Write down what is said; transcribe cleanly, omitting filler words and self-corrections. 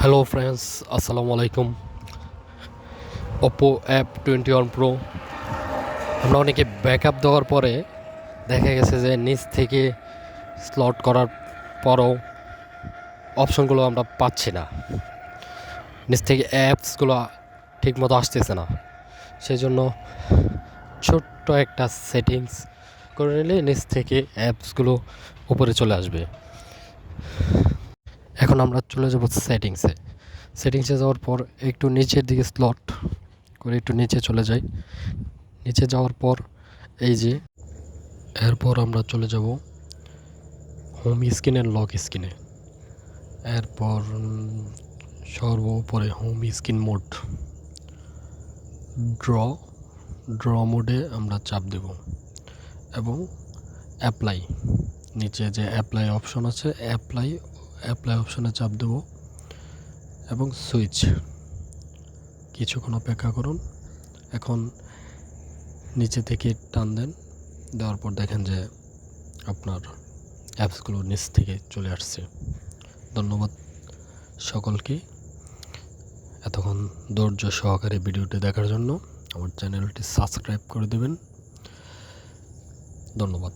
Hello friends, আসসালামু আলাইকুম। Oppo F21 Pro আমরা অনেকে ব্যাকআপ দেওয়ার পরে দেখা গেছে যে নিচ থেকে স্লট করার পরও অপশনগুলো আমরা পাচ্ছি না, নিচ থেকে অ্যাপসগুলো ঠিকমতো আসতেছে না। সেই জন্য ছোট্ট একটা সেটিংস করে নিলে নিচ থেকে অ্যাপসগুলো উপরে চলে আসবে। এখন আমরা চলে যাব সেটিংসে যাওয়ার পর একটু নিচের দিকে স্লট করে একটু নিচে চলে যাই। নিচে যাওয়ার পর এই যে এরপর আমরা চলে যাব হোম স্ক্রিনের লক স্ক্রিনে। এরপর সর্বোপরে হোম স্ক্রিন মোড ড্র মোডে আমরা চাপ দেব এবং অ্যাপ্লাই, নিচে যে অ্যাপ্লাই অপশন আছে অ্যাপ্লাই অপশনে চাপ দেব এবং সুইচ। কিছুক্ষণ অপেক্ষা করুন। এখন নিচে থেকে টান দেন, দেওয়ার পর দেখেন যে আপনার অ্যাপসগুলো নিচ থেকে চলে আসছে। ধন্যবাদ সকলকে এতক্ষণ ধৈর্য সহকারে ভিডিওটি দেখার জন্য। আমার চ্যানেলটি সাবস্ক্রাইব করে দেবেন। ধন্যবাদ।